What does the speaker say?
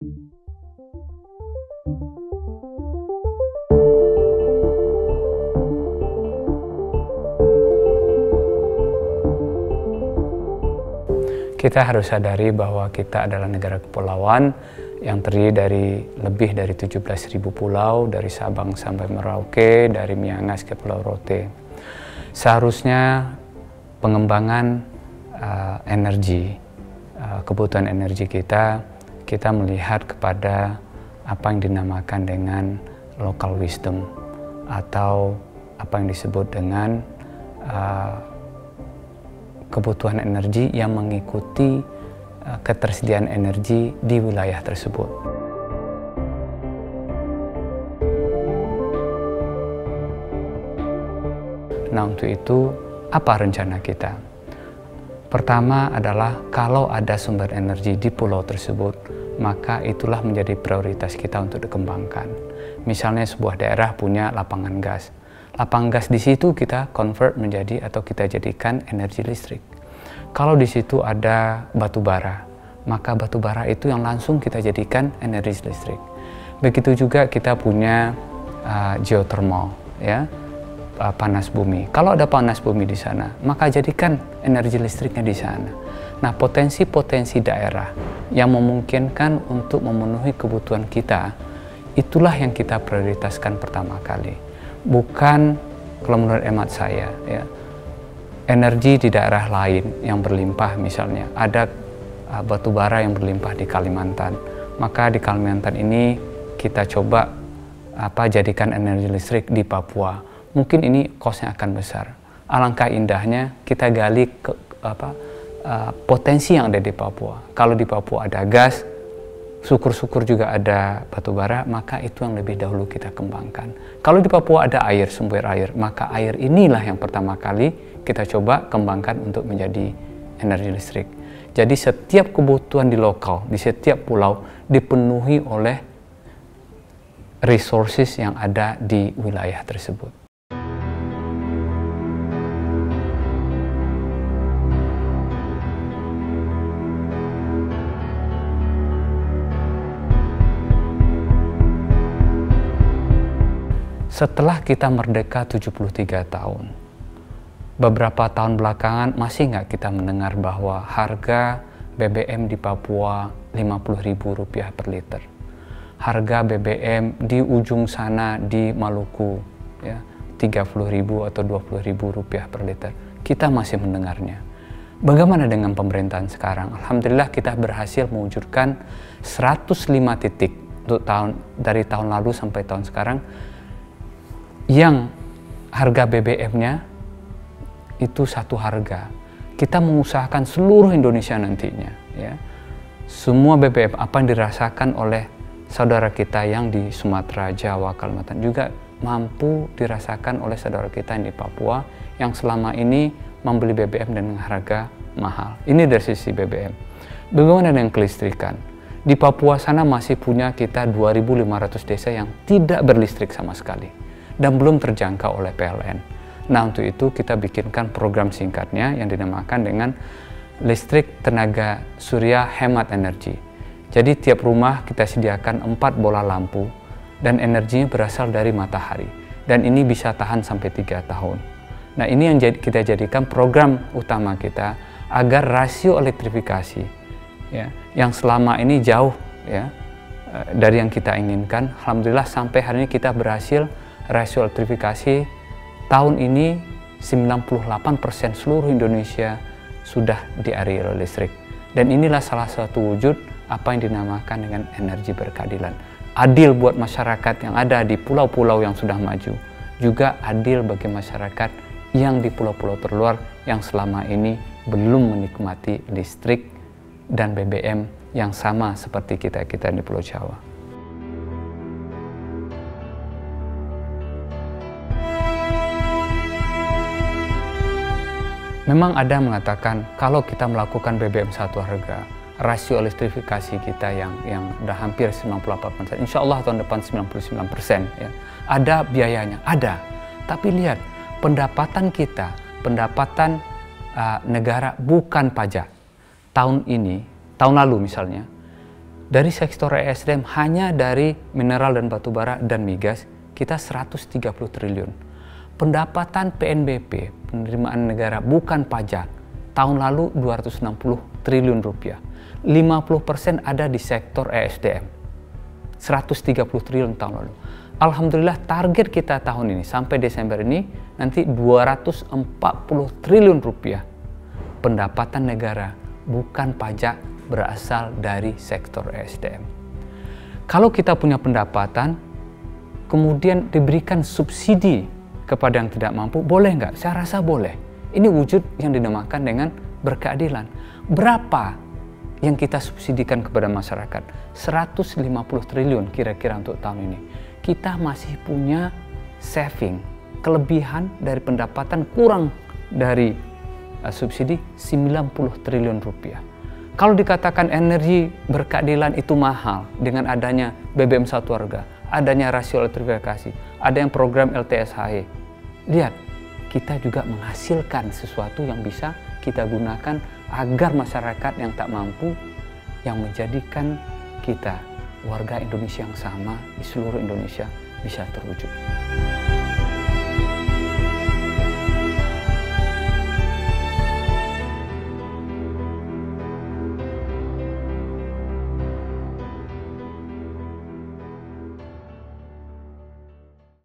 Kita harus sadari bahwa kita adalah negara kepulauan yang terdiri dari lebih dari 17.000 pulau, dari Sabang sampai Merauke, dari Miangas ke Pulau Rote. Seharusnya pengembangan energi, kebutuhan energi kita melihat kepada apa yang dinamakan dengan local wisdom atau apa yang disebut dengan kebutuhan energi yang mengikuti ketersediaan energi di wilayah tersebut. Nah, untuk itu apa rencana kita? Pertama adalah kalau ada sumber energi di pulau tersebut, maka itulah menjadi prioritas kita untuk dikembangkan. Misalnya sebuah daerah punya lapangan gas. Lapangan gas di situ kita convert menjadi atau kita jadikan energi listrik. Kalau di situ ada batu bara, maka batu bara itu yang langsung kita jadikan energi listrik. Begitu juga kita punya geothermal, ya, panas bumi. Kalau ada panas bumi di sana, maka jadikan energi listriknya di sana. Nah, potensi-potensi daerah yang memungkinkan untuk memenuhi kebutuhan kita, itulah yang kita prioritaskan pertama kali. Bukan, kalau menurut hemat saya, ya, energi di daerah lain yang berlimpah, misalnya ada batu bara yang berlimpah di Kalimantan, maka di Kalimantan ini kita coba jadikan energi listrik di Papua. Mungkin ini cost-nya akan besar. Alangkah indahnya kita gali potensi yang ada di Papua. Kalau di Papua ada gas, syukur-syukur juga ada batu bara, maka itu yang lebih dahulu kita kembangkan. Kalau di Papua ada air, sumber air, maka air inilah yang pertama kali kita coba kembangkan untuk menjadi energi listrik. Jadi setiap kebutuhan di lokal, di setiap pulau dipenuhi oleh resources yang ada di wilayah tersebut. Setelah kita merdeka 73 tahun, beberapa tahun belakangan masih nggak kita mendengar bahwa harga BBM di Papua Rp50.000 per liter. Harga BBM di ujung sana di Maluku, ya, Rp30.000 atau Rp20.000 per liter. Kita masih mendengarnya. Bagaimana dengan pemerintahan sekarang? Alhamdulillah kita berhasil mewujudkan 105 titik untuk dari tahun lalu sampai tahun sekarang yang harga BBM-nya itu satu harga. Kita mengusahakan seluruh Indonesia nantinya, ya, semua BBM apa yang dirasakan oleh saudara kita yang di Sumatera, Jawa, Kalimantan juga mampu dirasakan oleh saudara kita yang di Papua yang selama ini membeli BBM dengan harga mahal. Ini dari sisi BBM. Bagaimana dengan kelistrikan? Di Papua sana masih punya kita 2.500 desa yang tidak berlistrik sama sekali dan belum terjangkau oleh PLN. Nah, untuk itu kita bikinkan program singkatnya yang dinamakan dengan listrik tenaga surya hemat energi. Jadi tiap rumah kita sediakan 4 bola lampu dan energinya berasal dari matahari. Dan ini bisa tahan sampai 3 tahun. Nah, ini yang kita jadikan program utama kita agar rasio elektrifikasi, ya, yang selama ini jauh, ya, dari yang kita inginkan. Alhamdulillah sampai hari ini kita berhasil rasio elektrifikasi tahun ini 98% seluruh Indonesia sudah dialiri oleh listrik. Dan inilah salah satu wujud apa yang dinamakan dengan energi berkeadilan. Adil buat masyarakat yang ada di pulau-pulau yang sudah maju, juga adil bagi masyarakat yang di pulau-pulau terluar yang selama ini belum menikmati listrik dan BBM yang sama seperti kita di Pulau Jawa. Memang ada yang mengatakan kalau kita melakukan BBM satu harga, rasio elektrifikasi kita yang udah hampir 98%, insya Allah tahun depan 99%, ya. Ada biayanya, ada. Tapi lihat, pendapatan kita, pendapatan negara bukan pajak. Tahun ini, tahun lalu misalnya, Dari sektor ESDM hanya dari mineral dan batu bara dan migas kita 130 triliun. Pendapatan PNBP, penerimaan negara bukan pajak, tahun lalu 260 triliun rupiah. 50% ada di sektor ESDM. 130 triliun tahun lalu. Alhamdulillah target kita tahun ini sampai Desember ini nanti 240 triliun rupiah. Pendapatan negara bukan pajak berasal dari sektor ESDM. Kalau kita punya pendapatan, kemudian diberikan subsidi kepada yang tidak mampu, boleh nggak? Saya rasa boleh. Ini wujud yang dinamakan dengan berkeadilan. Berapa yang kita subsidikan kepada masyarakat? 150 triliun kira-kira untuk tahun ini. Kita masih punya saving, kelebihan dari pendapatan kurang dari subsidi 90 triliun rupiah. Kalau dikatakan energi berkeadilan itu mahal dengan adanya BBM satu harga, adanya rasio elektrifikasi, ada yang program LTSHE. Lihat, kita juga menghasilkan sesuatu yang bisa kita gunakan agar masyarakat yang tak mampu, yang menjadikan kita warga Indonesia yang sama di seluruh Indonesia bisa terwujud.